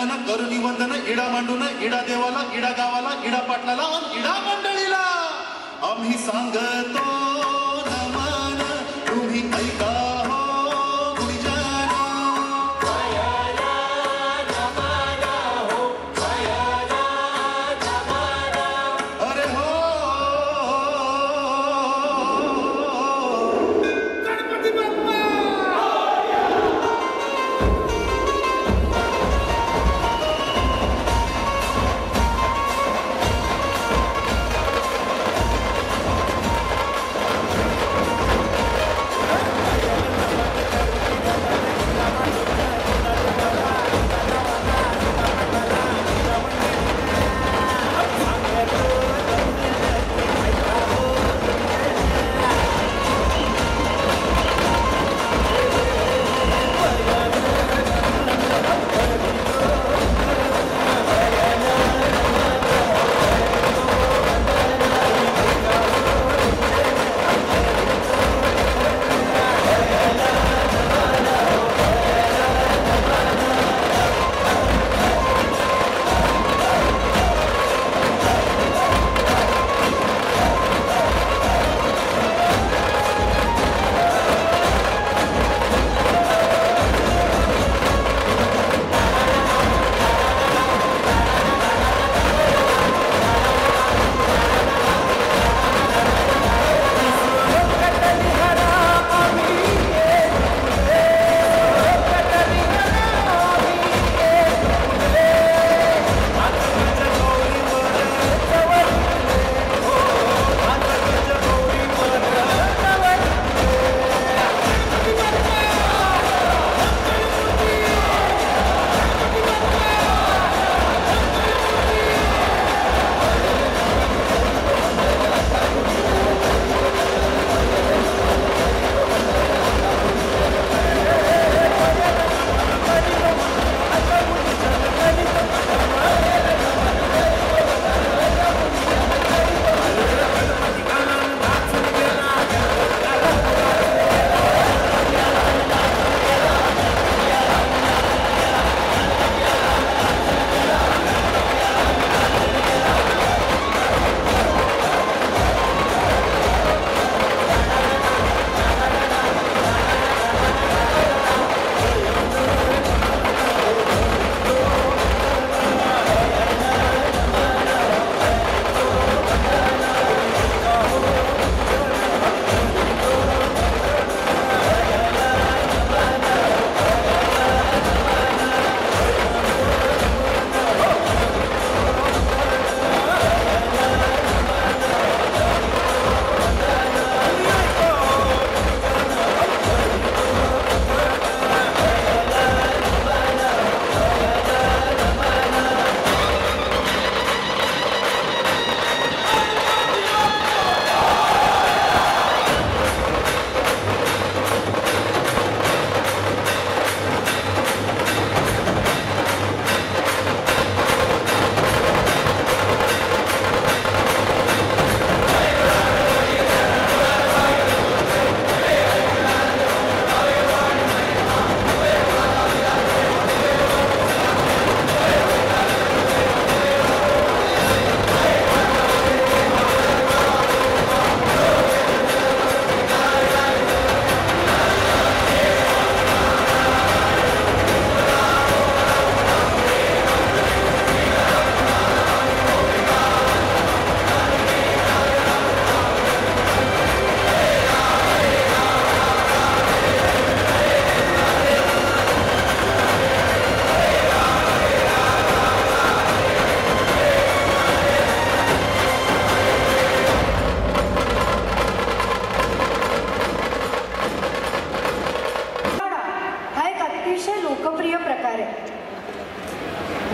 मन करुणी वंदन इडा मांडून इडा देवाला इडा गावाला इडा पाटलाला इडा मंडळीला आम्ही सांगतो नमन तुम्ही ऐका हो गुरुजन पायाला नमन हो पायाला नमन अरे हो गणपती बाप्पा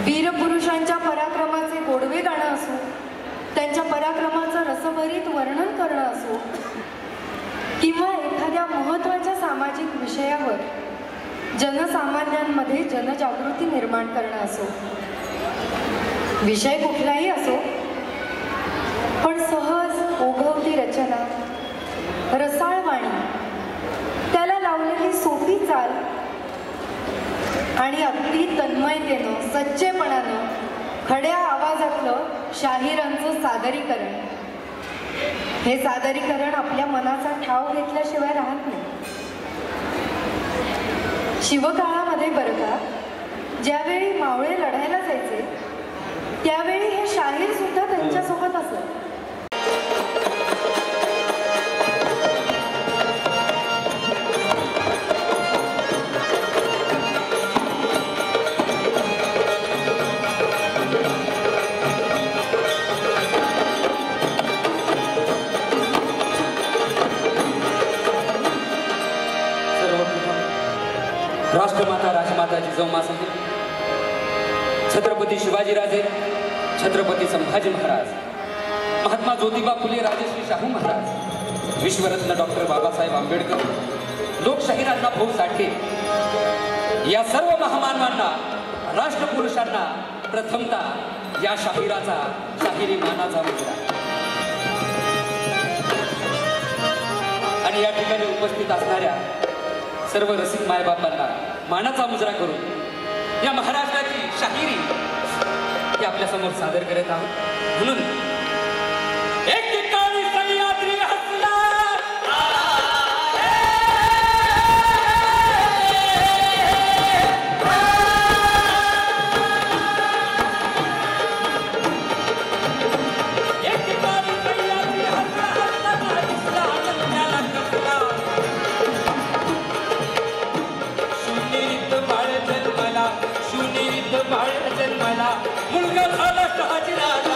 वीरपुरुषांच्या पराक्रमाचे गोडवे गाणं असो, त्यांच्या पराक्रमाचं रसभरीत वर्णन करणं असो, किंवा एखाद्या महत्त्वाच्या सामाजिक विषयावर जनसामान्यांमध्ये जनजागृती निर्माण करणं असो, विषय कुठलाही असो, पण सहज ओघवती रचना, रसाळ वाणी, त्याला लावलेली सोपी चाल आणि अगदी तन्मयतेनं सच्चेपणानं खड्या आवाजातलं शाहिरांचं सादरीकरण. हे सादरीकरण आपल्या मनाचा ठाव घेतल्याशिवाय राहत नाही. शिवकाळामध्ये बरं का, ज्यावेळी मावळे लढायला जायचे त्यावेळी हे शाहीर सुद्धा त्यांच्यासोबत असत. राष्ट्रमाता राजमाता जिजाऊ संगीत, छत्रपती शिवाजीराजे, छत्रपती संभाजी महाराज, महात्मा ज्योतिबा फुले, राजश्री शाहू महाराज, विश्वरत्न डॉक्टर बाबासाहेब आंबेडकर, लोकशाहीर अण्णाभाऊ साठे या सर्व महामानवांना, राष्ट्रपुरुषांना प्रथमतः या शाहिराचा शाहिरी मानाचा मुजरा. आणि या ठिकाणी उपस्थित असणाऱ्या सर्व रसिक मायबापांना मानाचा मुजरा करून या महाराष्ट्राची शाहिरी ही आपल्या समोर सादर करत आहोत. म्हणून एक ठिकाणी सह्याद्री हसला, एक ठिकाणी सह्याद्री हसला, हसला दिसला अनंत्याला कसला. शून्यरीत बाळ जन्माला मुलगा झाला शहाजी राजा.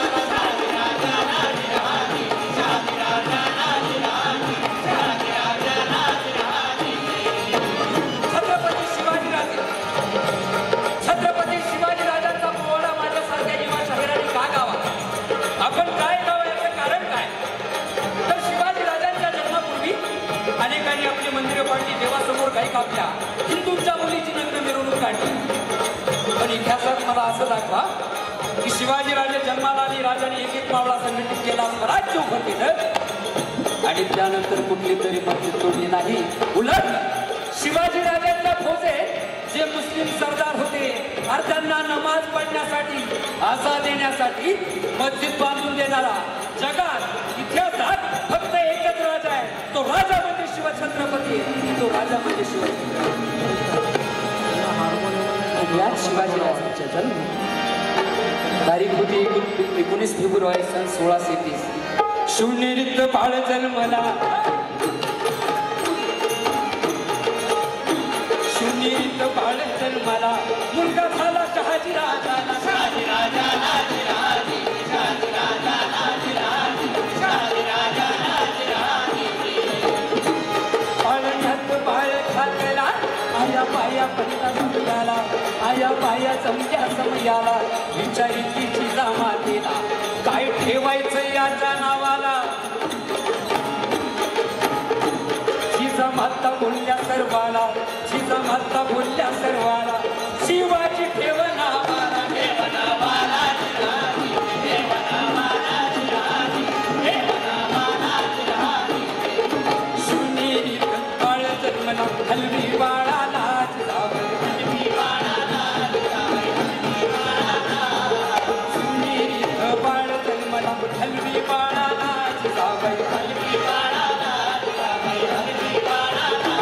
छत्रपती शिवाजीराजे, छत्रपती शिवाजीराजांचा पोवाडा माझ्यासारख्या युवा शाहिरांनी का गावा? आपण काय गावा याचं कारण काय? तर शिवाजीराजांच्या जन्मापूर्वी अनेकांनी आपली मंदिरं पाडली, देवासमोर गाई कापल्या, हिंदूंच्या मुलीची नग्न मिरवणूक काढली. पण इतिहासात मला असं दाखवा की शिवाजीराजे जन्माला आली, राजाने एक मावळा संघटित केला, स्वराज्य उभं केलं आणि त्यानंतर कुठली तरी मस्जिद तोडली नाही. उलट शिवाजीराजांच्या फौजेत जे मुस्लिम सरदार होते, अर्ध्यांना नमाज पढण्यासाठी, आझाद देण्यासाठी मस्जिद बांधून देणारा जगात इतिहासात फक्त एकच राजा आहे. तो राजा म्हणजे शिवछत्रपती, तो राजा म्हणजे शिवछत्रपती. याच शिवाजीराजांचा जन्म तारीख होती 19 फेब्रुवारी सन 1630. शून्यरीत बाळ जन्मला, शून्यरीत बाळ जन्मला मुलगा झाला शहाजी राजा. शहाजी राजा राजी राजी, शहाजी राजा राजी राजी, शहाजी राजा राजी राजी. पाळण्यात बाळ घातला, आया पाया पंता समजाला, आया पाया समजा समयाला, विचारी तिची जामातेला काय ठेवायचं याच्या नावाला. जिजामाता बोलल्या सर्वाला, जिजामाता बोलल्या सर्वाला, शिवाजी ठेव नावाला, ठेव नावाला जिराजी, ठेव नावाला जिराजी, ठेव नावाला जिराजी. शून्यरीत बाळ जन्मला, हलवी बाळाला जिजावं, हलवी बाळाला जिजावं, हलवी बाळाला. शून्यरीत बाळ जन्मला, हलवी बाळाला जिजावं, हलवी बाळाला जिजावं, हलवी बाळाला.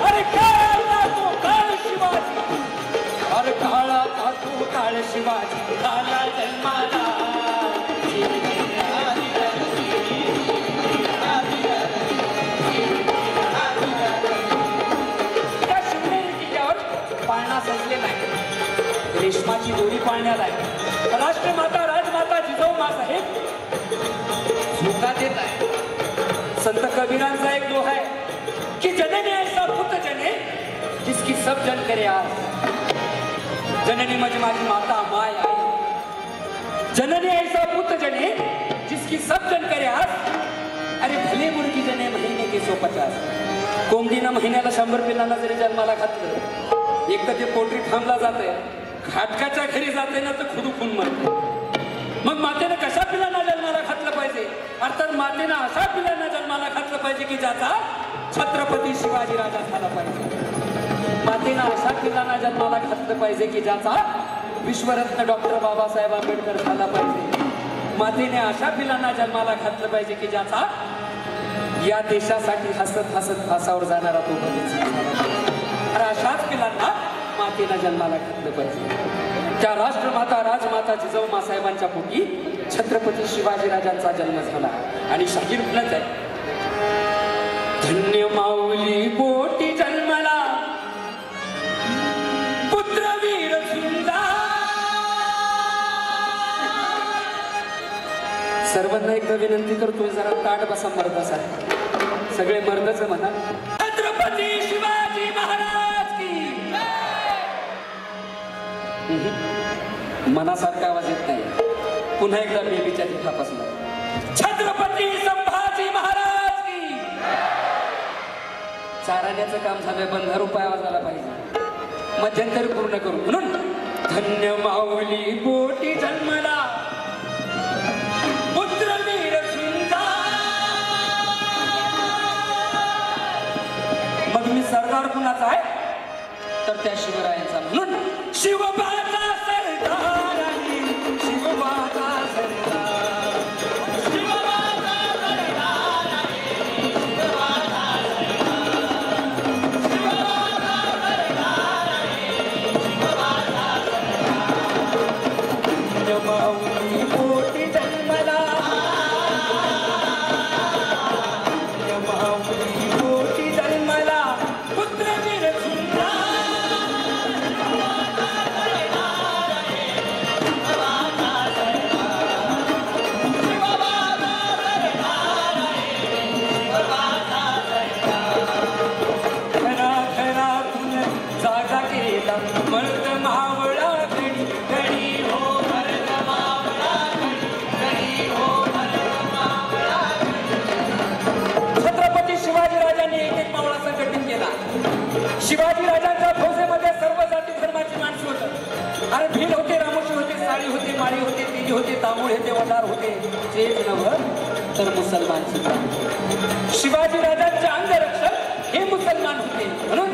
अरे काळाचा तो काळ शिवाजी, अरे काळाचा तो काळ शिवाजी झाला जन्माला. पाळणा सजले नाही, रेशमाची दोरी पाळण्यात आहे. राष्ट्रमाता राजमाता जिजाऊ मासाहेब झोका देत आहे. संत कबीरांचा एक दोहा आहे की जननी ऐसा पुत्र जने जिसकी सब जन करे आस. जननी म्हणजे माझी माता माय आई. जननी ऐसा पुत्र जने जिसकी सब जन करे आस. अरे भले मुर्गी जने महीने के 150. कोंबडीनं महिन्याला 100 पिलांना जरी जन्माला घातलं, एक तर ते पोल्ट्री फार्मला जाते, घाटकाच्या घरी जाते ना तर खुदून मरते. मग मातेनं कशा पिलांना जन्माला घातलं पाहिजे? अर्थात मातेनं अशा पिलांना जन्माला घातलं पाहिजे की ज्याचा छत्रपती शिवाजी राजा झाला पाहिजे. मातेनं अशा पिलांना जन्माला घातलं पाहिजे की ज्याचा विश्वरत्न डॉक्टर बाबासाहेब आंबेडकर झाला पाहिजे. मातेने अशा पिलांना जन्माला घातलं पाहिजे की ज्याचा या देशासाठी हसत हसत फासावर जाणारा तो बलिदान झाला पाहिजे. आणि अशाच पिलांना मातेनं जन्माला घातलं पाहिजे. त्या राष्ट्रमाता राजमाता जिजाऊ साहेबांच्या पोटी छत्रपती शिवाजीराजांचा जन्म झाला. आणि शाहीर म्हणत आहे, धन्य माऊली पोटी जन्मला पुत्रवीर सुंदर. सर्वांना एकदा विनंती करतोय, जरा ताट बसा मर्दासारखं. सगळे मर्दच म्हणा, छत्रपती शिवाजी महाराज की. मनासारखा आवाज येत नाही. पुन्हा एकदा बेबीच्या तिथापासून, छत्रपती संभाजी महाराज की. चाराण्याचं काम झालंय, बंधा रुपये आवाज आला पाहिजे. मध्यंतरी पूर्ण करू म्हणून, धन्य माऊली पोटी जन्मला पुत्रवीर सुंदर. मग मी सरदार कुणाचा आहे तर त्या शिवरायांचा. म्हणून शिवबाचा सरदार आहे, शिवबाचा सरदार, शिवबाचा सरदार आहे, शिवबाचा सरदार, शिवबाचा सरदार आहे, शिवबाचा सरदार. माऊली पोटी जन्मला, माऊली पोटी जन्मला पुत्रवीर सुंदर. जागा केला मर्द मावळा गडी गडी हो, मर्द मावळा गडी हो, मर्द मावळा गडी. छत्रपती शिवाजीराजांनी एक एक मावळाचा कटिंग केला. शिवाजीराजांच्या फौजेमध्ये सर्व जाती धर्माची माणसं होतं. अरे भील होते, रामोशी होते, साळी होते, माळी होते, तेली होते, तांबूळ होते, वडार होते. तेच नव्ह तर मुसलमान सुद्धा. शिवाजीराजांचे अंगरक्षक हे मुसलमान होते. म्हणून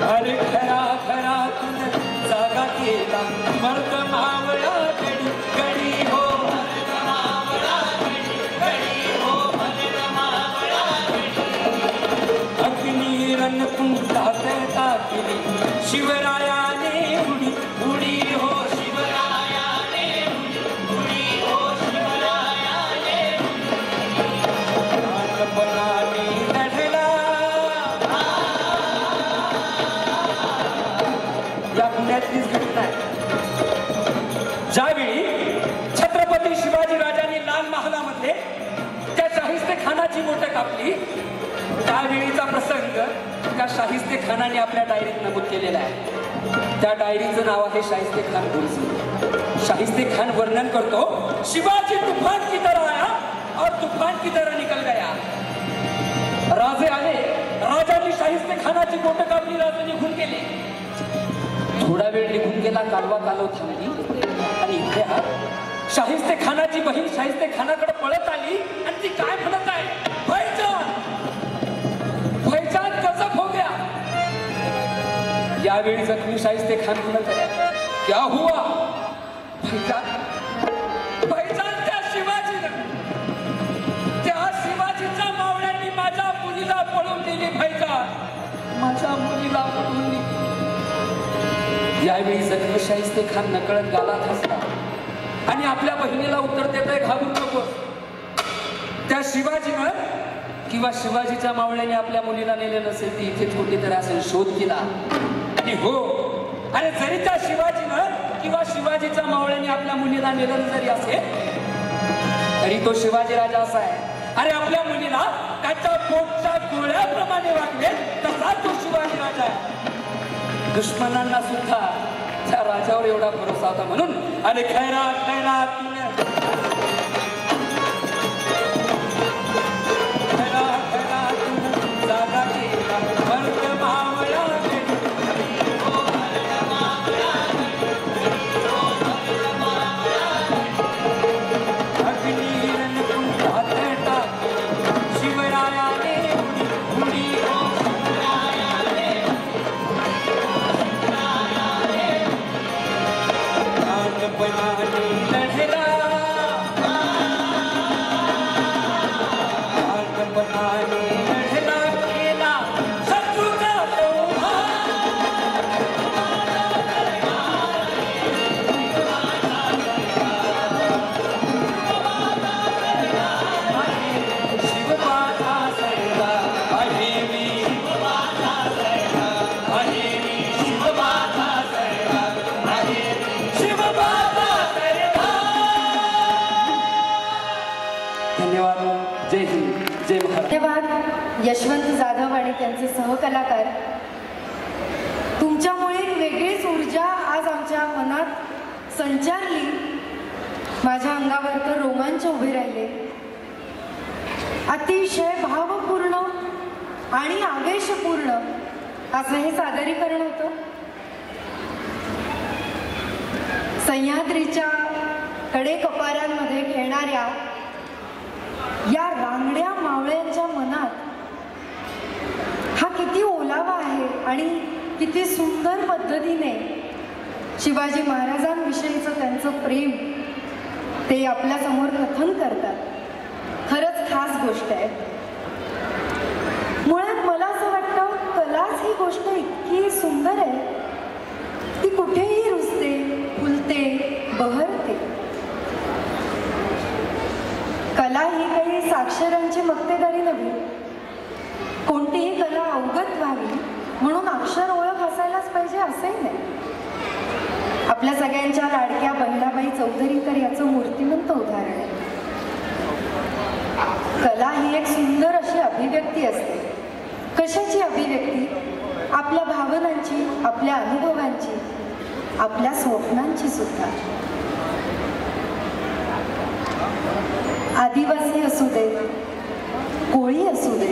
अरे खरा खरा तुझ जागा केला मर्द मावळा गडी गडी हो, मर्द मावळा गडी गडी हो, मर्द मावळा गडी. अग्नी रणकुंडात टाकली शिवरायाने उडी उडी हो, शिवरायाने उडी हो, शिवरायाने लहानपणाने लढला. या पुण्यातलीच घटना आहे. ज्यावेळी छत्रपती शिवाजीराजांनी लाल महालामध्ये त्या शाहिस्ते खानाची बोटं कापली, त्यावेळीचा प्रसंग त्या शाहिस्ते खानाने आपल्या डायरीत नमूद केलेला आहे. त्या डायरीचं नाव आहे शाहिस्ते खान गुरजी. शाहिस्ते खान वर्णन करतो, शिवाजी तूफान की तरह आया और तूफान की तरह निकल गया. राजे आले, राजांनी शाहिस्ते खानाची बोटं कापली, राजे निघून गेले. थोडा वेळ निघून गेला, कालवा कालव थांबली. आणि इथे शाहिस्ते खानाची बहीण शाहिस्ते खानाकडे पळत आली आणि ती काय म्हणत आहे, भाईजान भाईजान गजब हो गया. यावेळी जखमी शाहिस्ते खान म्हणत आहे, क्या हुआ भाईजान. भाईजान त्या शिवाजीच्या मावळ्यांनी माझ्या मुलीला पळून दिली. भाईजान माझ्या मुलीला पळून दिली. यावेळी जखमी शाहिस्ते खान नकळत गालात हसला आणि आपल्या बहिणीला उत्तर देतोय, घाबरू नको. त्या शिवाजीनं किंवा शिवाजीच्या मावळ्याने आपल्या मुलीला नेले नसेल, ती इथे कुठेतरी असेल, शोध केला. आणि हो, अरे जरी त्या शिवाजीनं किंवा शिवाजीच्या मावळ्याने आपल्या मुलीला नेलं जरी असेल, तरी तो शिवाजी राजा असा आहे, अरे आपल्या मुलीला त्याच्या पोटच्या गोळ्याप्रमाणे वागले तसा तो शिवाजी राजा आहे. दुश्मनांना सुद्धा त्या राजावर एवढा भरोसा होता. म्हणून अरे खैरात खैरात जागा केला मर्द मावळा गडी हो, मर्द मावळा गडी हो, मर्द मावळा गडी. अग्नी रणकुंडात टाकली शिवरायाने उडी उडी हो, शिवरायाने धन्यवाद यशवंत जाधव आणि त्यांचे सहकलाकार. तुमच्यामुळे एक वेगळीच ऊर्जा आज आमच्या मनात संचारली. माझ्या अंगावर तर रोमांच उभे राहिले. अतिशय भावपूर्ण आणि आवेशपूर्ण असं हे सादरीकरण होतं. सह्याद्रीच्या कडेकपाऱ्यांमध्ये खेळणाऱ्या या रांगड्या मावळ्यांच्या मनात हा किती ओलावा आहे आणि किती सुंदर पद्धतीने शिवाजी महाराजांविषयीचं त्यांचं प्रेम ते आपल्यासमोर कथन करतात. खरंच खास गोष्ट आहे. मुळात मला असं वाटतं कलाच ही गोष्ट इतकी सुंदर आहे ती कुठेही रुजते, फुलते, बहरते. कला ही काही साक्षरांची मक्तेदारी नव्हे. कोणतीही कला अवगत व्हावी म्हणून अक्षर ओळख असायलाच पाहिजे असंही नाही. आपल्या सगळ्यांच्या लाडक्या बहिणाबाई चौधरी तर याचं मूर्तिमंत उदाहरण आहे. कला ही एक सुंदर अशी अभिव्यक्ती असते. कशाची अभिव्यक्ती? आपल्या भावनांची, आपल्या अनुभवांची, आपल्या स्वप्नांची सुद्धा. आदिवासी असू दे, कोळी असू दे,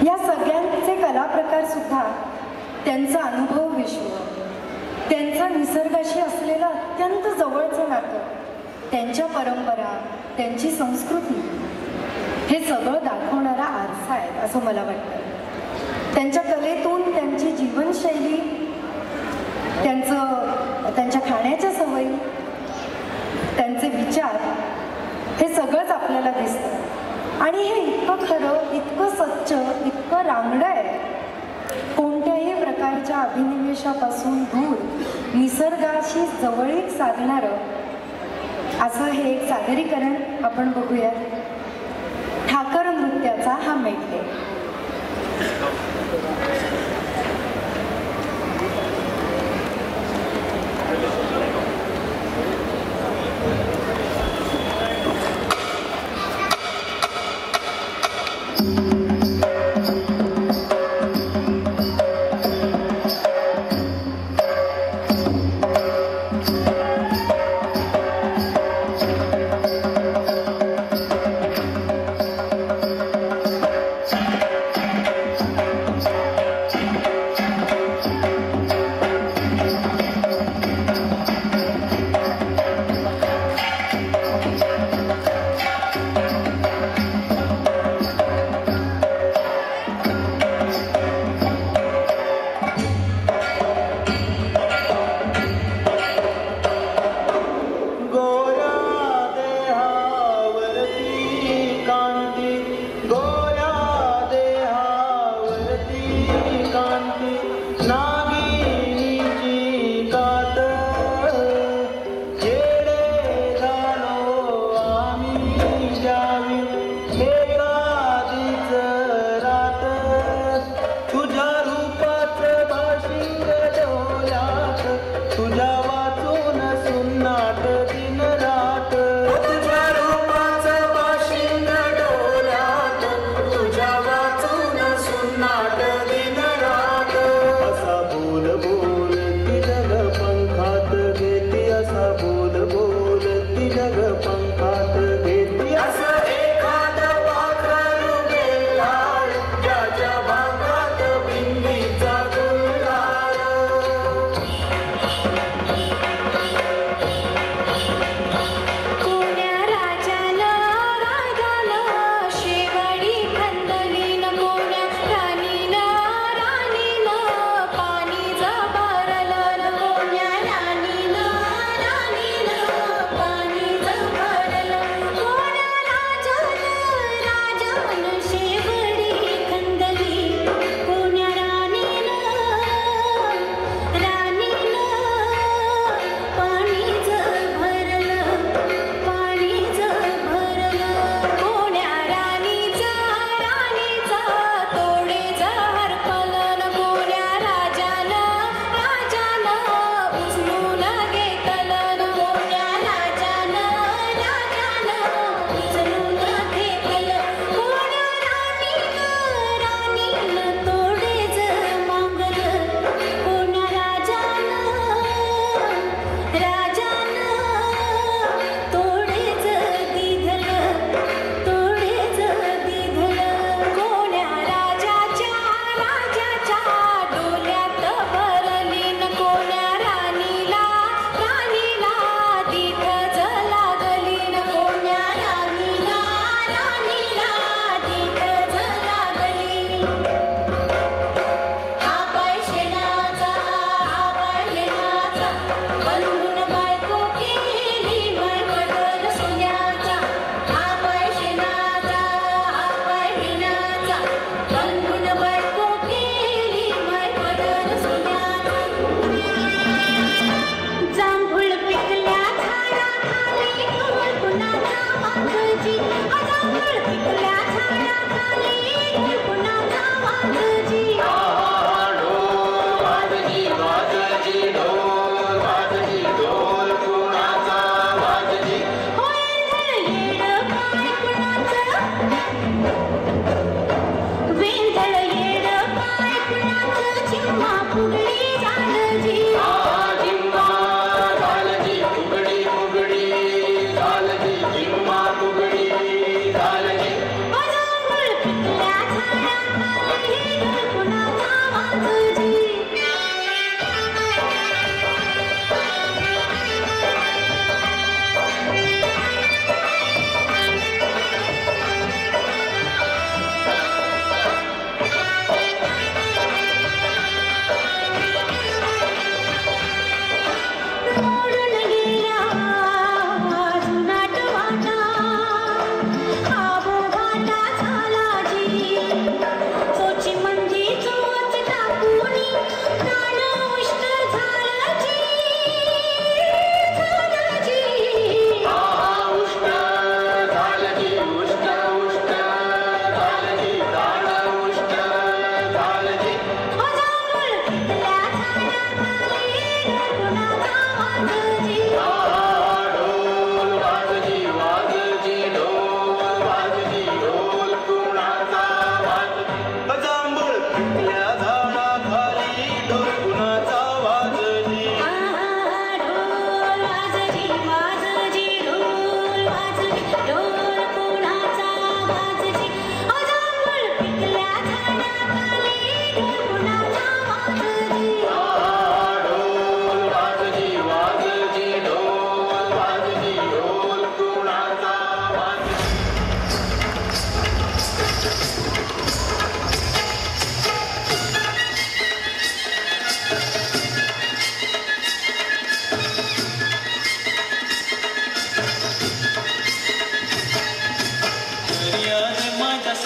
या सगळ्यांचे कला प्रकार सुद्धा त्यांचं अनुभव विश्व, त्यांचं निसर्गाशी असलेलं अत्यंत जवळचं नातं, त्यांच्या परंपरा, त्यांची संस्कृती हे सगळं दाखवणारा आरसा आहे असं मला वाटतं. त्यांच्या कलेतून त्यांची जीवनशैली, त्यांच्या खाण्याच्या सवयी, त्यांचे विचार हे सगळंच आपल्याला दिसतं. आणि हे इतकं खरं, इतकं सच्च, इतकं रांगडं आहे. कोणत्याही प्रकारच्या अभिनिवेशापासून दूर निसर्गाशी जवळीक साधणारं असं हे एक सादरीकरण आपण बघूयात. ठाकर नृत्याचा हा मेळघाट.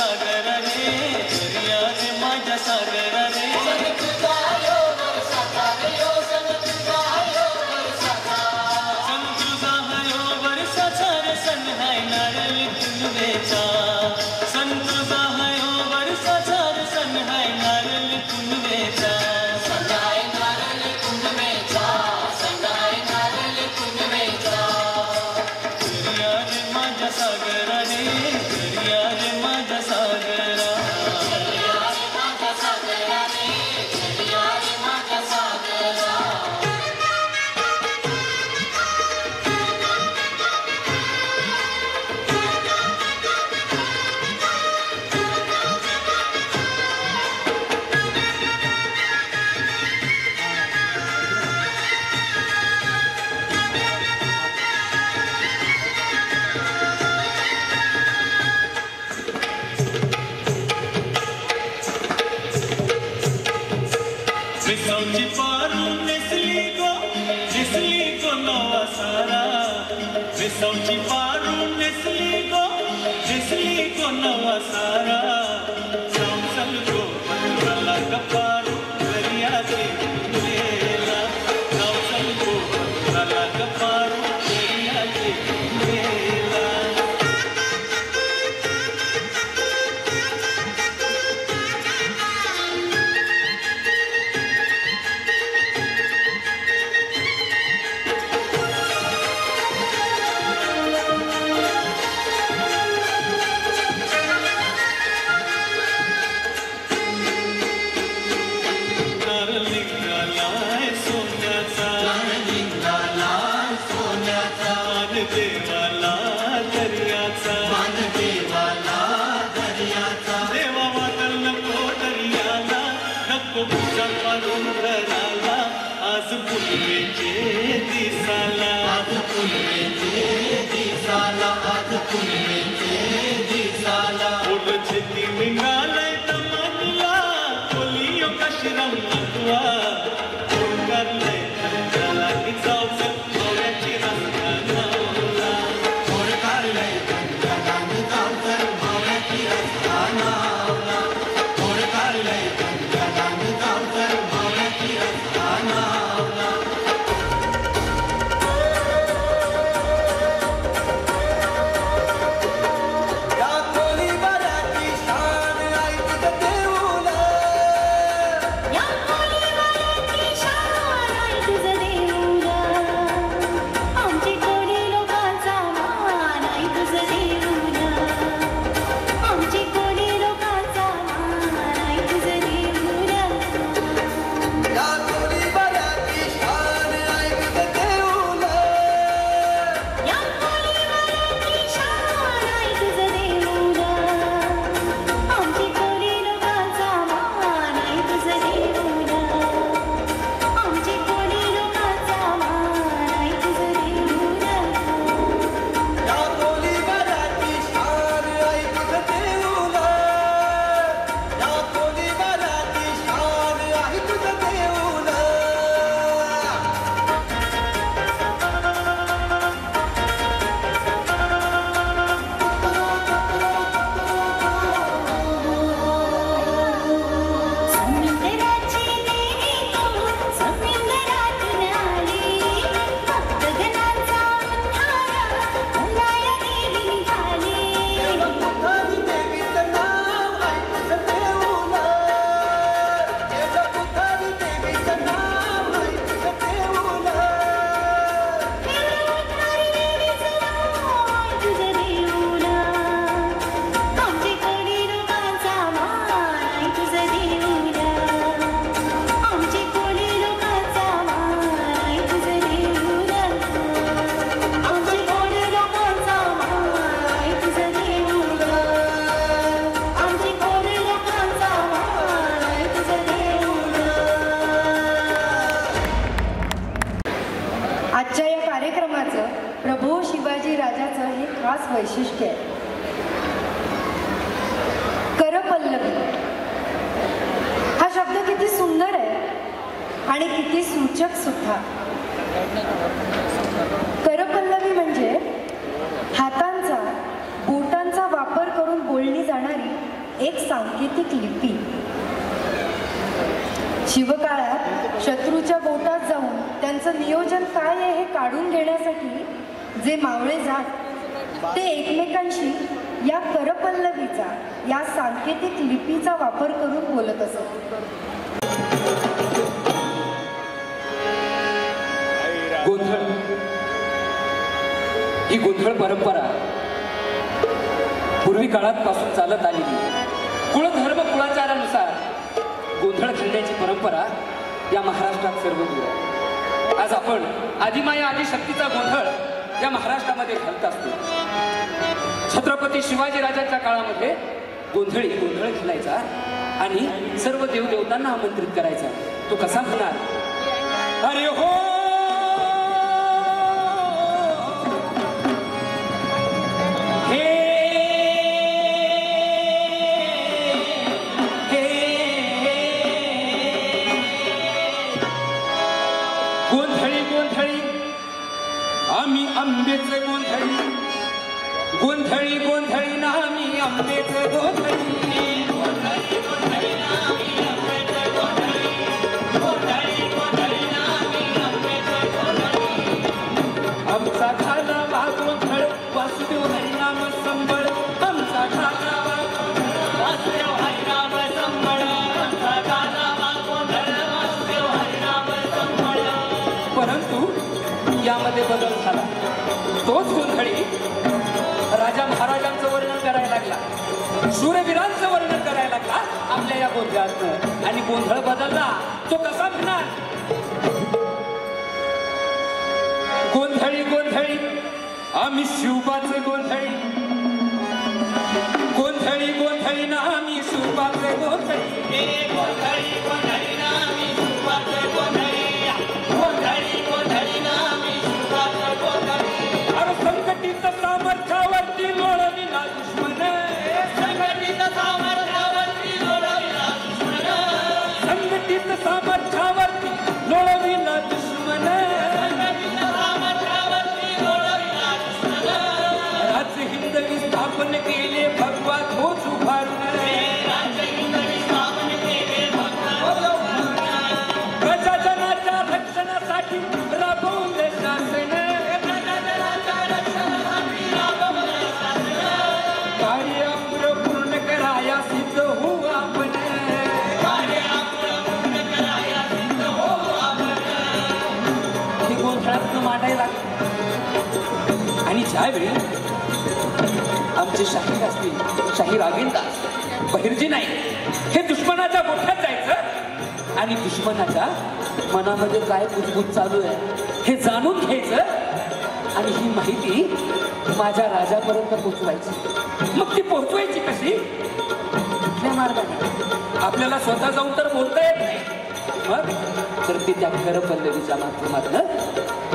सागरा रे दर्या रे माझ्या सागरा रे विसावची पारू नेसली गो नवा सारा विसावची पारू नेसली गो नवा सारा सांसल गो पंधराला कपारू दर्याचे वेला सांसल गो पंधराला कपारू दर्याचे वेला आज पुनवेचे दिसाला आज पुनवेचे दिसाला ओढचे ती निघालय तमनला कोलियो कशिरम मतवा ओढकारलय तंत्राला की जाऊचं भाव्याची रस्ता नावला ओढकारलय तंत्राला की जाऊचं भाव्याची रस्ता नावला ओढकारलय तंत्राला की जाऊचं भाव्याची रस्ता नावला खास वैशिष्ट्य आहे. करपल्लवी हा शब्द किती सुंदर आहे आणि किती सूचक सुद्धा. करपल्लवी म्हणजे हातांचा बोटांचा वापर करून बोलली जाणारी एक सांकेतिक लिपी. शिवकाळात शत्रूच्या गोटात जाऊन त्यांचं नियोजन काय आहे हे काढून घेण्यासाठी जे मावळे जात ते एकमेकांशी या करपल्लवीचा, या सांकेतिक लिपीचा वापर करून बोलत असत. गोंधळ ही गोंधळ परंपरा पूर्वी काळापासून चालत आलेली. कुळधर्म कुळाचारानुसार गोंधळ खेळण्याची परंपरा या महाराष्ट्रात सर्वदूर आहे. आज आपण आदिमाया आदिशक्तीचा गोंधळ या महाराष्ट्रामध्ये घालत असतो. छत्रपती शिवाजी राजांच्या काळामध्ये गोंधळ खेळायचा आणि सर्व देवदेवतांना आमंत्रित करायचा. तो कसा होणार? अरे हो आम्ही आंबेचे गोंधळी, गोंधळी गोंधळी ना आम्ही आंबेचे गोंधळी, गोंधळी गोंधळी ना आम्ही आंबेचे गोंधळी, गोंधळी गोंधळी ना आम्ही आंबेचे गोंधळी. आमचा घालावा गोंधळ वासुदेव हरिनाम संबळ, आमचा घालावा गोंधळ वासुदेव हरिनाम संबळ, आमचा घालावा गोंधळ वासुदेव हरिनाम संबळ. परंतु यामध्ये बदल झाला. तोच गोंधळी राजा महाराजांचं वर्णन करायला लागला, शूरवीरांचं वर्णन करायला लागला आपल्या या गोंधळात. आणि गोंधळ बदलला. तो कसा म्हणणार? गोंधळी गोंधळी आम्ही शिवबाचे गोंधळी, गोंधळी गोंधळी ना आम्ही शिवबाचे गोंधळी, गोंधळी गोंधळी ना आम्ही शिवबाचे गोंधळी, गोंधळी गोंधळी ना आम्ही शिवबाचे गोंधळी. अरे संकटित सामर्थ्यावरती लोळविला दुश्मन, संकटित सामर्थ्यावरती लोळविला दुश्मन, संकटित सामर्थ्यावरती लोळविला दुश्मन, संकटित सामर्थ्यावरती लोळविला दुश्मन. राज्य हिंदवी स्थापन केले भगवा ध्वज उभारून, राज्य हिंदवी स्थापन केले भगवा ध्वज उभारून, प्रजाजनाच्या रक्षणासाठी राबवले शासन, प्रजाजनाच्या रक्षणासाठी राबवले शासन. कार्य आपलं पूर्ण कराया सिद्ध हो आपण, कार्य आपलं पूर्ण कराया सिद्ध हो आपण. ही गोंधळात मांडायला लागली. आणि ज्यावेळी आमचे शाहीर असतील, शाहीर अविंदास, बहिर्जी नाही, हे दुश्मनाच्या गोठ्यात जायचं आणि दुश्मनाच्या मनामध्ये काय कुजबूज चालू आहे हे जाणून घ्यायचं आणि ही माहिती माझ्या राजापर्यंत पोहोचवायची. मग ती पोहोचवायची कशी? कुठल्या मार्गाने? आपल्याला स्वतः जाऊन तर बोलता येत नाही. मग तर ती त्या करपल्लवीच्या माध्यमातून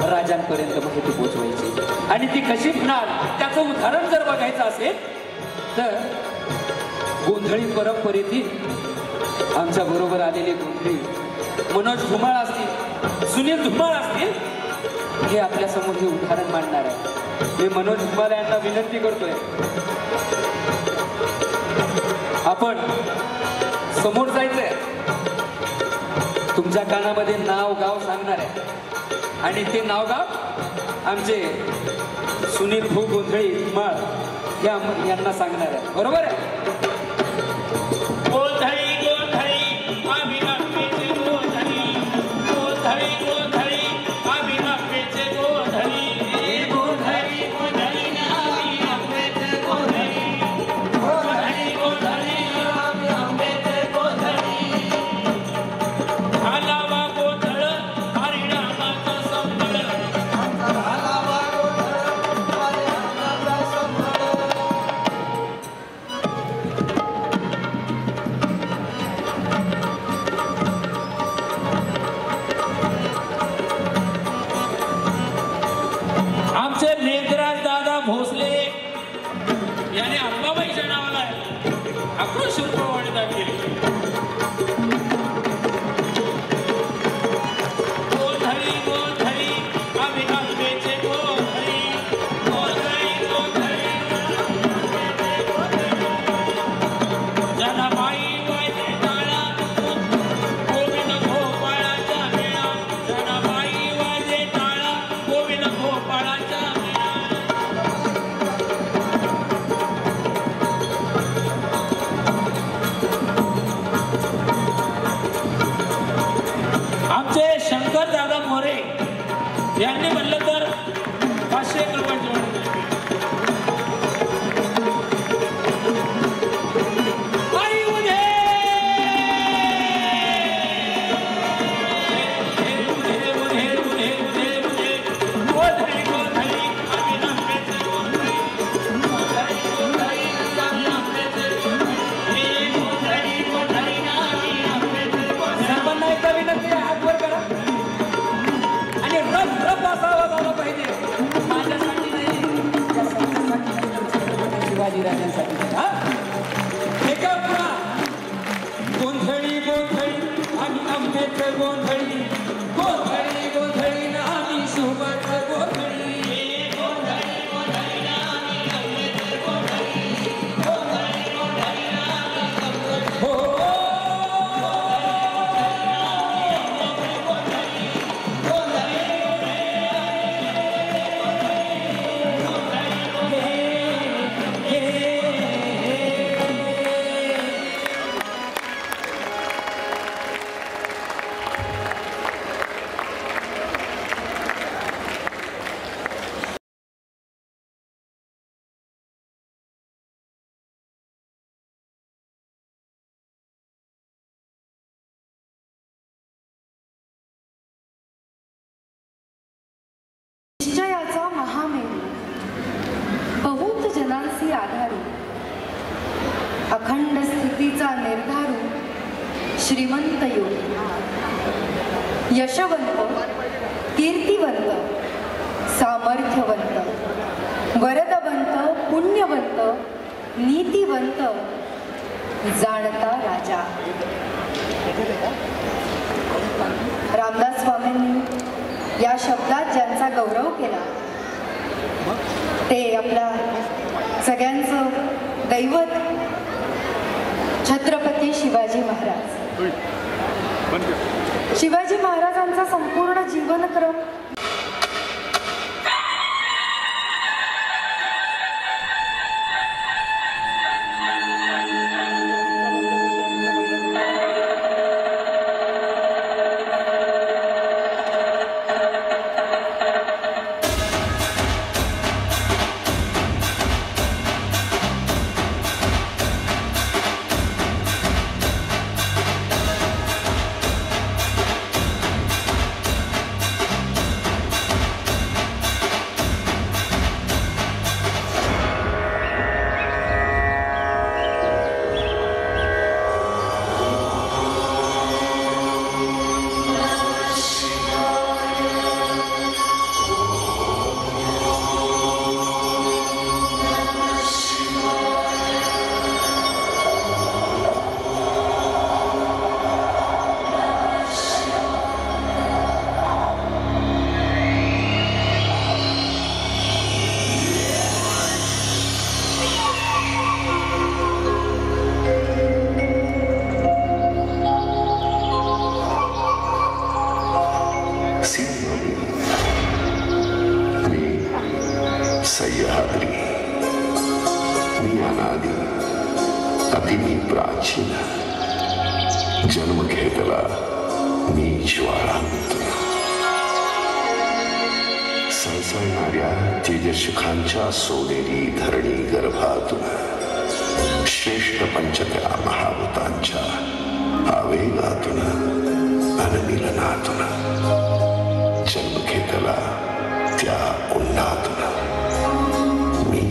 राजांपर्यंत माहिती पोहोचवायची. आणि ती कशी होणार त्याचं उदाहरण जर बघायचं असेल तर गोंधळी परंपरेतील आमच्या बरोबर आलेले गोंधळी मनोज धुमाळ असतील, सुनील धुमाळ असतील, हे आपल्या समोर हे उदाहरण मांडणार आहे. मी मनोज धुमाळ यांना विनंती करतोय, आपण समोर जायचंय. तुमच्या कानामध्ये नाव गाव सांगणार आहे आणि ते नाव गाव आमचे सुनील भाऊ गोंधळी धुमाळ यांना सांगणार आहे. बरोबर आहे? गोंधळी गोंधळी आम्ही आंबेचे गोंधळी, गोंधळी गोंधळी आम्ही आंबेचे गोंधळी, गोंधळी गोंधळी आम्ही आंबेचे गोंधळी, गोंधळी गोंधळी आम्ही आंबेचे गोंधळी. घालावा गोंधळ हरिनामाचा संबळ, घालावा गोंधळ हरिनामाचा संबळ. आमचे मेघराज दादा भोसले याने अंबाबाईच्या नावाला आक्रोश रूपवाणी केली. गोंधळी गोंधळी आम्ही आंबेचे गोंधळी, गोंधळी गोंधळी आम्ही आंबेचे गोंधळी. गोंधळी गोंधळी गोंधळी ना आम्ही सोबत गोंधळी निश्चयाचा महामेरू बहुत जनांसी आधारू अखंड स्थितीचा निर्धारू श्रीमंत योगी यशवंत कीर्तिवंत सामर्थ्यवंत वरदवंत पुण्यवंत नीतिवंत जाणता राजा रामदास स्वामींनी या शब्दात ज्यांचा गौरव केला ते आपल्या सगळ्यांचं दैवत छत्रपती शिवाजी महाराज. शिवाजी महाराजांचा संपूर्ण जीवनक्रम जन्म घेतला मी ज्वाळांत सळसळणाऱ्या तेजशिखांच्या सोनेरी धरणी गर्भातून श्रेष्ठ पंचत्या महाभूतांच्या आवेगातून अनमिलनातून जन्म घेतला त्या कुंडातून मी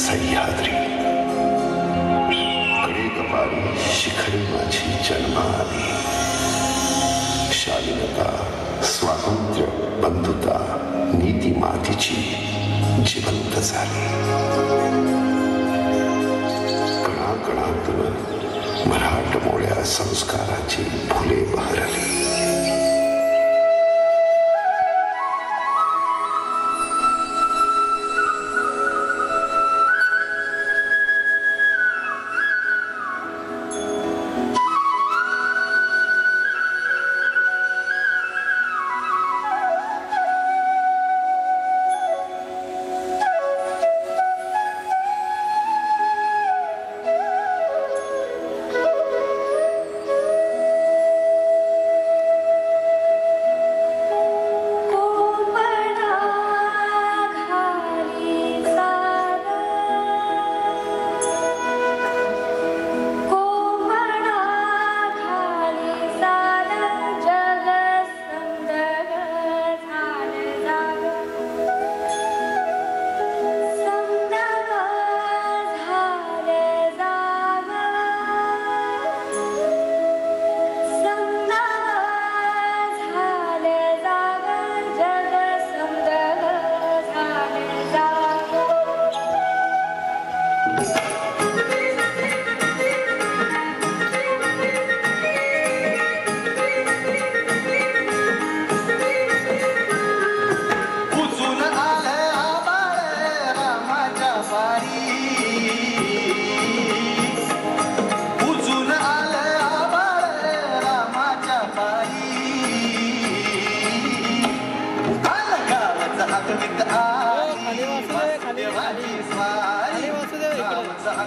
सह्याद्री शिखरी माझी जन्माआधी शालीनता स्वातंत्र्य बंधुता नीती मातीची जिवंत झाली कणाकणातून मराठमोळ्या संस्काराची फुले बहरली.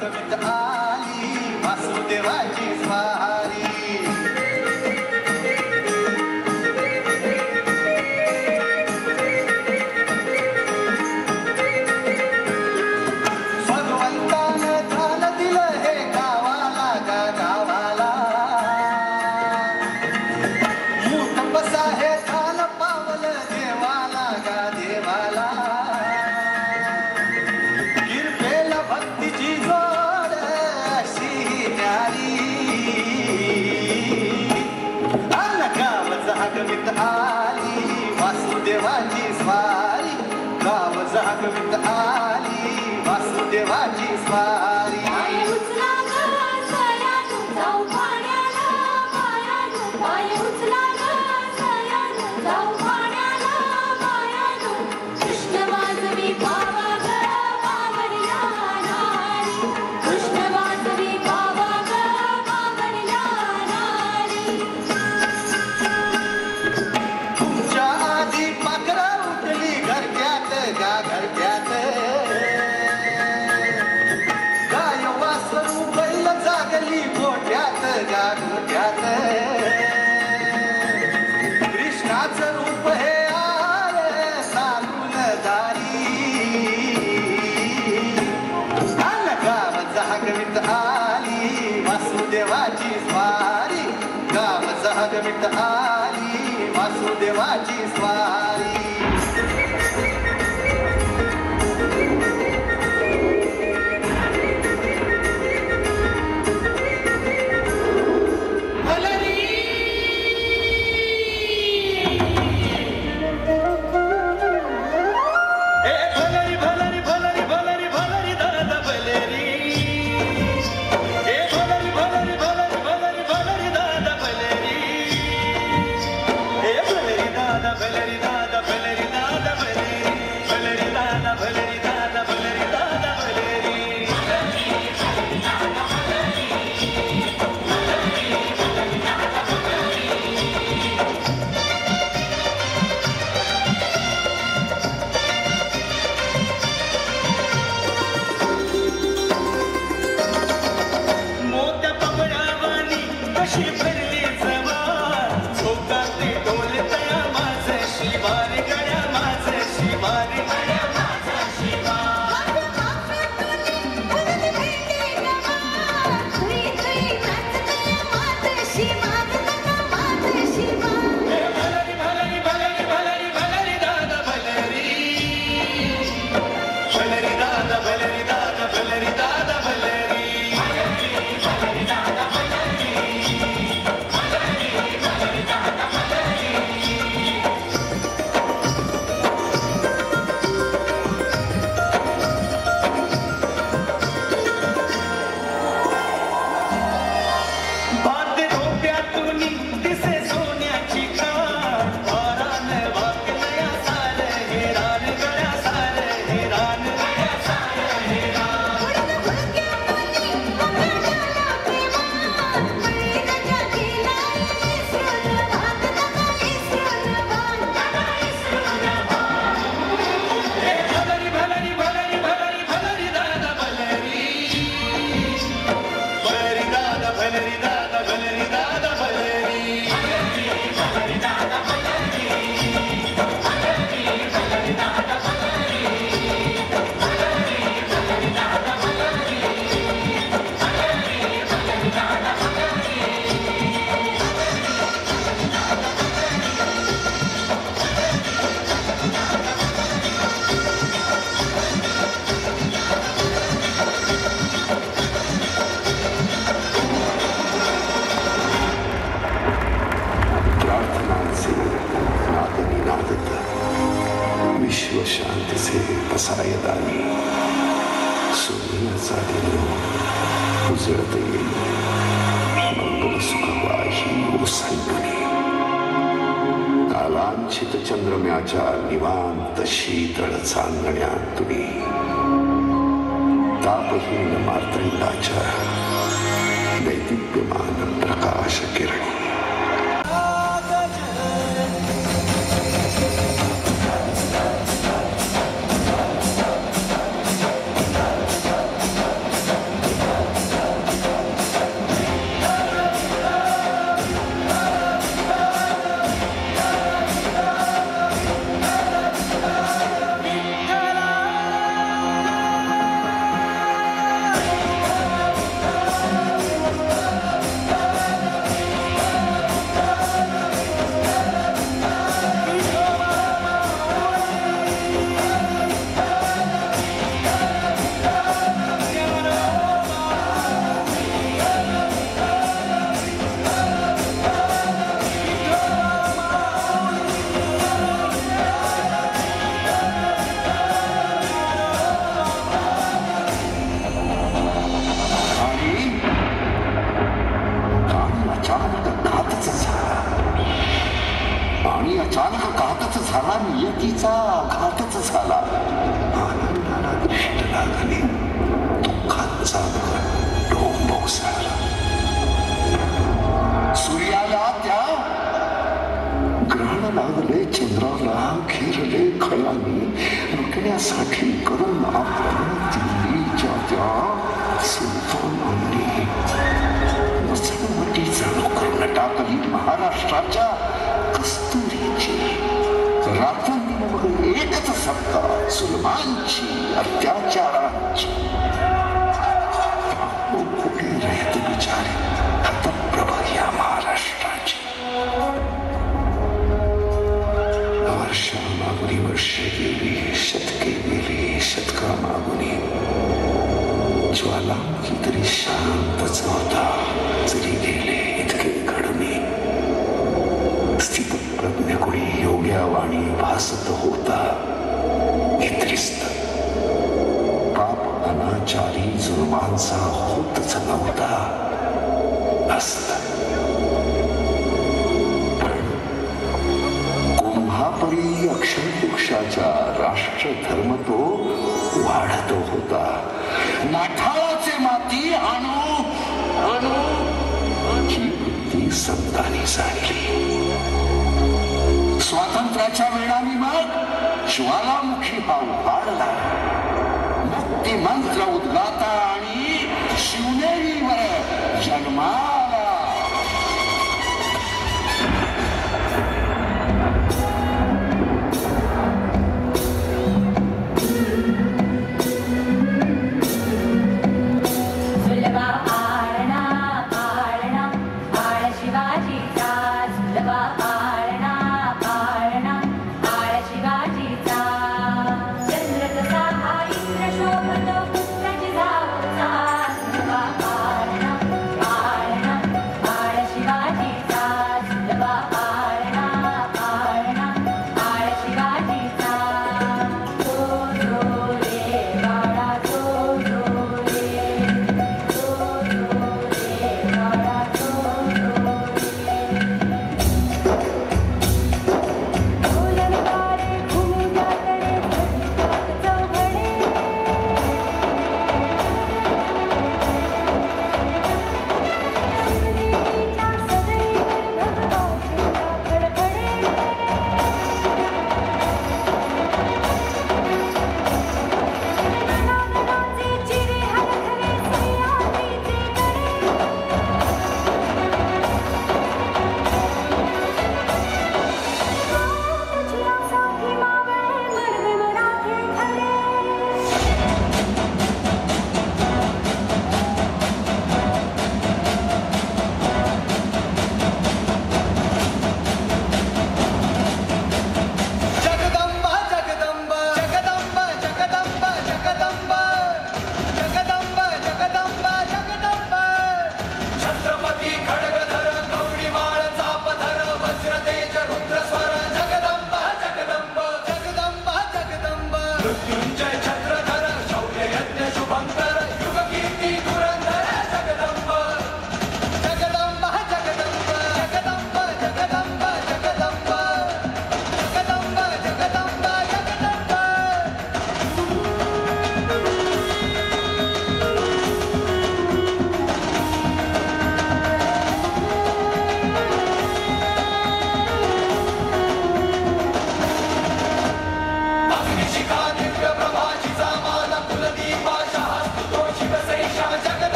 जागवित आली वासुदेवाची स्वारी जागवित आली वासुदेवाची स्वारी गाव जागवित आली वासुदेवाची स्वारी कृष्णाचं रूप हे आले चालून दारी गाव जागवित आली वासुदेवाची स्वारी गाव जागवित आली वासुदेवाची स्वारी पसायदानी सोन्याचा दिन उजळत येईल मंगल सुखवाही ओसंडुनी कालांचित चंद्रम्याच्या निवांत शीतळ चांदण्यात तुम्ही तापहीन मार्तंडाच्या दैदिप्यमान प्रकाश किरणी अचानक डोंब उसळला. सूर्याला त्या ग्रहण लागले, चंद्राला घेरले खळांनी लुटण्यासाठी करून आपण दिल्लीच्या त्या सुलतानांनी मसणवटी जणू करून टाकली महाराष्ट्राच्या कस्तुरीची. रात्रंदिवस एकच सत्ता सुलमानची, अत्याचारांची. कुठे राहत बिचारे हतप्रभ या महाराष्ट्राची. वर्षामागुनी वर्षे गेली, शतके गेली, शतकामागुनी ज्वालामुखी तरी शांतच होता. जरी गेले इतके घडणे, स्थितप्रज्ञ कोणी योग्यावाणी भासत होता. त्रिस्त पाप अनाचारी जुलमांचा होतच नव्हता असत. पण कुंभापरी अक्षरवृक्षाचा राष्ट्रधर्म तो वाढत होता. नाठाळाचे माती आणू आणू ही वृत्ती संतांनी जाणली. स्वातंत्र्याच्या वेळाने मग ज्वालामुखी हा उभारला. मुक्ती मंत्र उद्गाता आणि शिवनेरीवर जन्माला.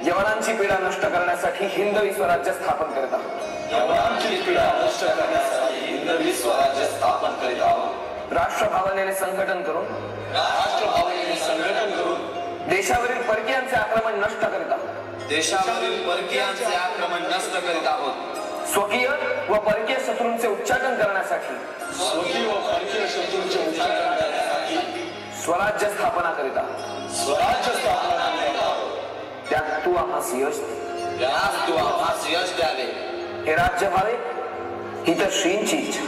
यवनांची पीडा नष्ट करण्यासाठी हिंदवी स्वराज्य स्थापन करत आहोत. हिंदवी स्वराज्य स्थापन करीत आहोत. राष्ट्रभावनेने संघटन करून देशावरील परकीयांचे आक्रमण नष्ट करीत आहोत. देशावरील परकीयांचे आक्रमण नष्ट करीत आहोत. स्वकीय व परकीय शत्रूंचे उच्चाटन करण्यासाठी स्वराज्य स्थापना करीत आहोत. त्यात तू आम्हास यश द्यावे. हे राज्य व्हावे ही तर श्रींची इच्छा.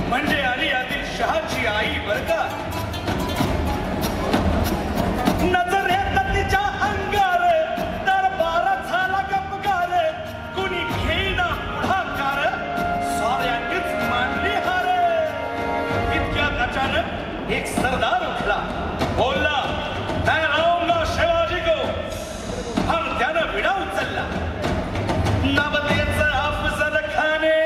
म्हणजे आली आदिलशहाची आई बर का. नजरेत तिच्या अंगार दरबार झाला गपगार. कुणी घेईना पुढाकार साऱ्यांनीच मांडली हार. इतक्यात अचानक एक सरदार उठला. बोलला मैं राहूंगा शिवाजी को. आणि त्यानं विडा उचलला. नवतेचं अफजल खाने.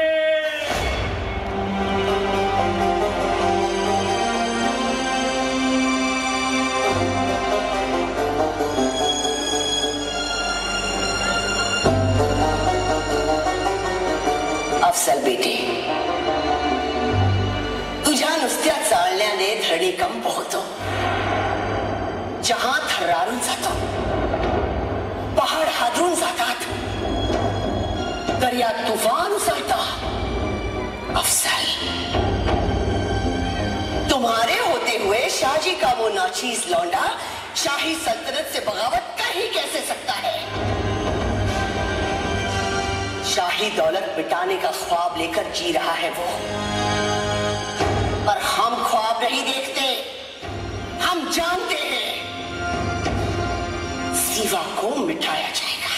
अफसल बेटे, तुझ्या नुसत्या चालण्याने धरणी कंप होतो. जहां थर्रारून जातो. पहाड हादरून जातात. दर्या तूफान उसळता. अफसल, तुम्हारे होते हुए शाहजी का वो नाचीज लौंडा शाही सल्तनत से बगावत कर ही कैसे सकता है. शाही दौलत मिटाने का ख्वाब लेकर जी रहा है वो. पर हम ख्वाब नहीं देखते. हम जानते हैं सिवा को मिटाया जाएगा.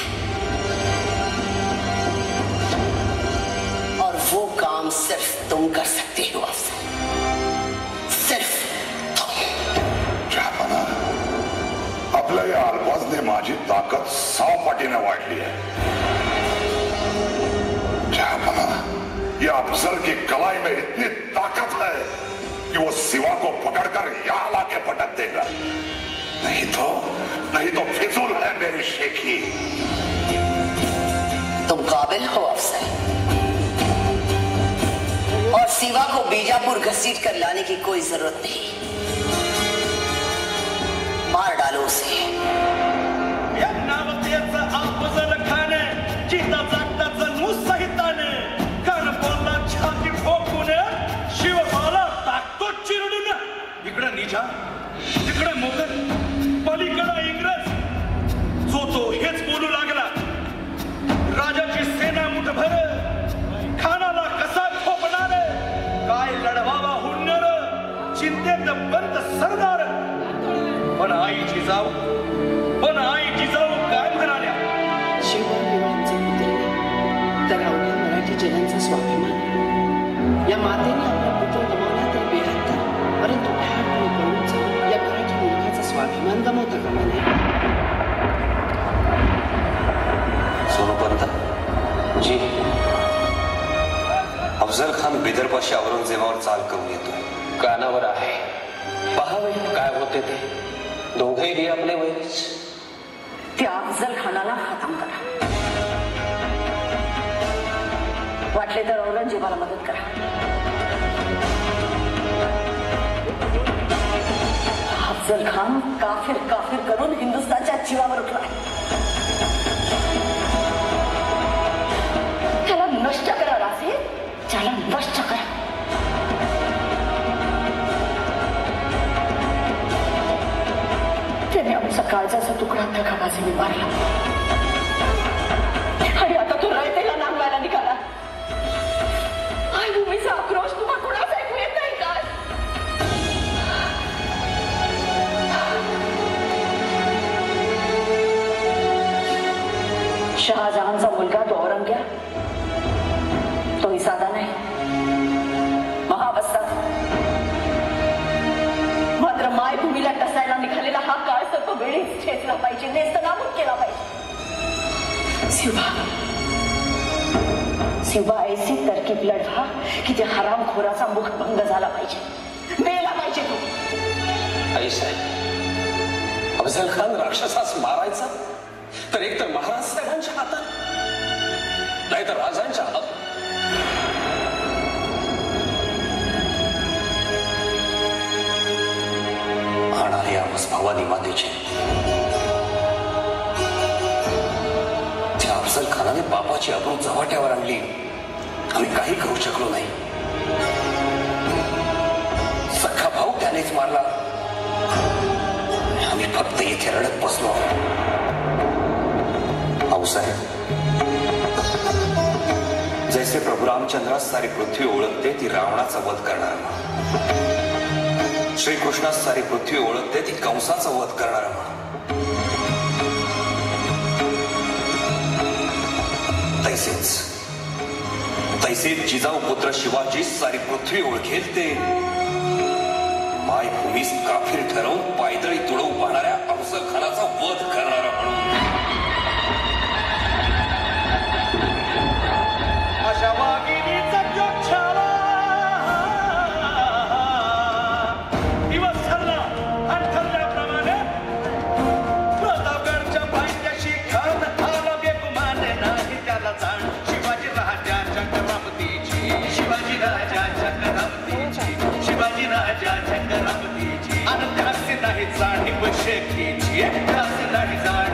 और वो काम सिर्फ तुम कर सकते हो अफसल. सिर्फ तुम. जहापना, आपल्या या अल्फाजने माझी ताकद 100 पटीने वाढली आहे. ये अफसर की कलाई में इतनी ताकत है कि वो सिवा को पकड़कर यहाँ लाके पटक देगा. नहीं तो फिजूल है मेरी शेखी. तुम काबिल हो अफसर. और सिवा को बीजापुर घसीट कर लाने की कोई जरूरत नहीं. मार डालो उसे. अफजल खाने चिता जागताचं मुसहिताने कान बोलला छाती ठोकून. शिवबाला टाकतो चिरडून. इकडं निजा, तिकडे मोगल, पलीकडं इंग्रज. जो तो हेच बोलू लागला. राजाची सेना मुठभर. खानाला कसा ठोपणार. काय लढवावा हुन्नर. चिंतेत बंद सरदार. पण आई जिजाऊ काय म्हणाल्या. तर अवघ्या मराठी जनांचा स्वाभिमान. या मातेने आपला पुत्र गमावला तर बेहत्तर, परंतु ठामपणे पळून जाऊन या मराठी मुलगाचा स्वाभिमान गमावता कामा नये. सोनोपंत जी, अफजल खान बिदरपाशी औरंगजेबावर चाल करून येतोय. कानावर आहे. पहावे काय होते ते. दोघेही आपले वैरीच. त्या अफजल खानाला खतम करा. वाटले तर औरंगजेबाला मदत करा. अफजल खान काफिर करून हिंदुस्थानच्या जीवावर उठला. त्याला नष्ट करा राजे. त्याला नष्ट करा. त्याने आमचा काळजाचा तुकडा दगाबाजीने मारला. आणि आता तो रयतेला नांगवायला निघाला. ऐसी तरकीब लढवा की त्या हरामखोराचा मुखभंग झाला पाहिजे, मेला पाहिजे तो. आई साहेब, अफजल खान राक्षसास मारायचा तर एकतर महाराज साहेबांच्या हातात नाहीतर राजांच्या हातात. आणि आमस भवानी मातेचे त्या अफजल खानाने बापाची अब्रू चव्हाट्यावर आणली. आम्ही काही करू शकलो नाही. सख्खा भाऊ त्यानेच मारला. आम्ही फक्त इथे रडत बसलो. आऊसाहेब, जैसे प्रभू रामचंद्रास सारी पृथ्वी ओळखते ती रावणाचा वध करणारा, श्रीकृष्णास सारी पृथ्वी ओळखते ती कंसाचा वध करणारा, तैसेच जिजाऊ पुत्र शिवाजी सारी पृथ्वी ओळखेल ते मायभूमीस काफीर ठरवून पायदळी तुडवू पाहणाऱ्या अफजल खानाचा वध करणारा म्हणून. अशा वाघिणीचा जोग छाला दिवस ठरला आणि ठरल्याप्रमाणे प्रतापगडच्या पायथ्याशी खान आला बेगुमान नाही त्याला जाण. शिवाजी राजाच्या करामतीची, शिवाजी राजाच्या करामतीची, शिवाजी राजाच्या करामतीची. आणि त्याचे नाही जाणीव शेतीची, त्याचे नाही जाणीव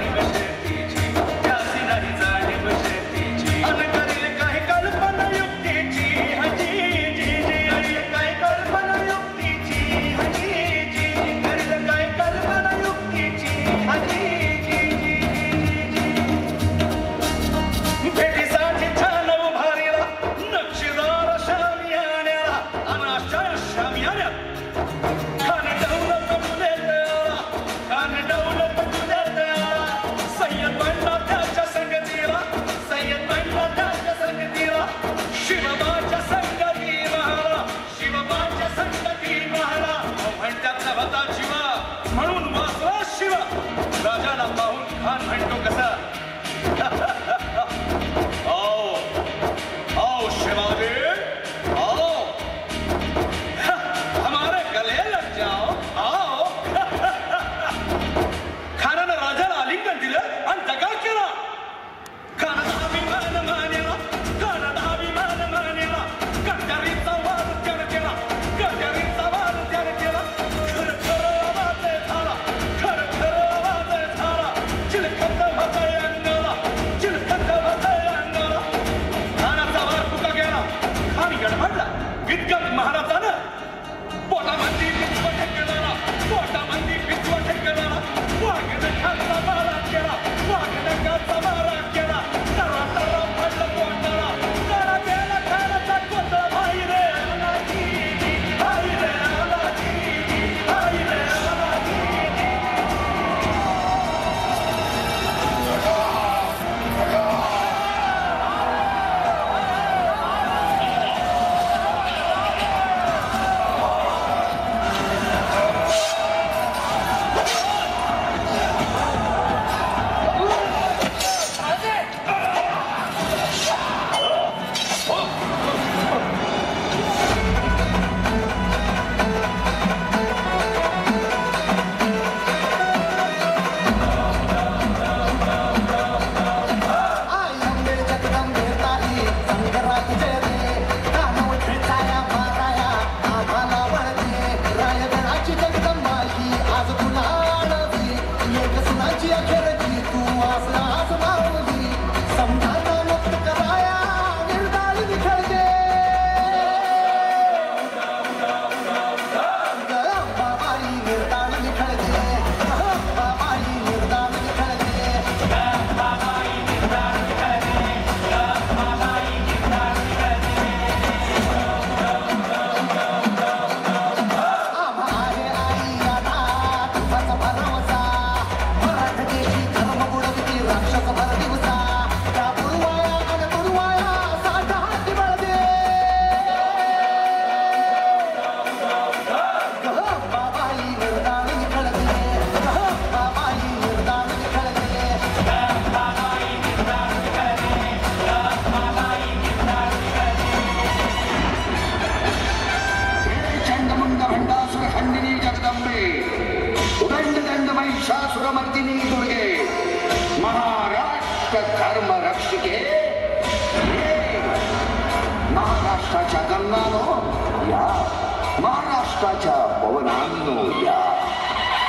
महाराष्ट्राच्या पवनांनो या,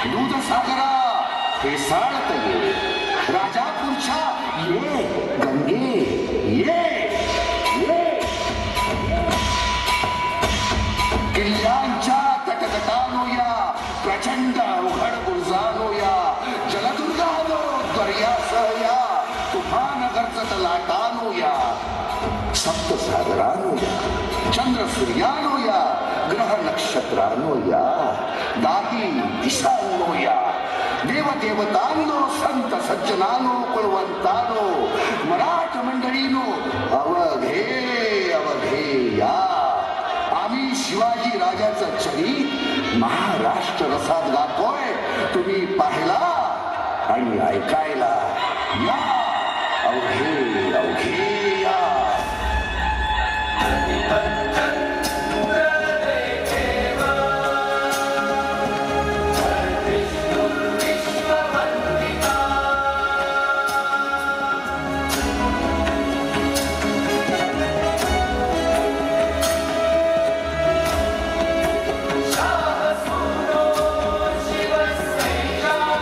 दूधसागरा फेसाळत ये, राजापूरच्या ये गंगे ये, किल्ल्यांच्या तटतटानो या, प्रचंड अवघड बुर्जानो या, जलदुर्गानो दर्यासह या, तुफान गर्जत लाटानो या, सप्तसागरानो या, चंद्र सूर्यानो या, ग्रह नक्षत्रानो या, दाही दिशांनो या, देवदेवतांनो, संत सज्जनानो, कुलवंतानो, मराठ मंडळीनो, अवघे अवघे या. आम्ही शिवाजी राजाचं चरित महाराष्ट्र रसात गातोय. तुम्ही पाहिला आणि ऐकायला या. अवघे अवघे या. शिवसेना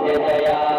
जया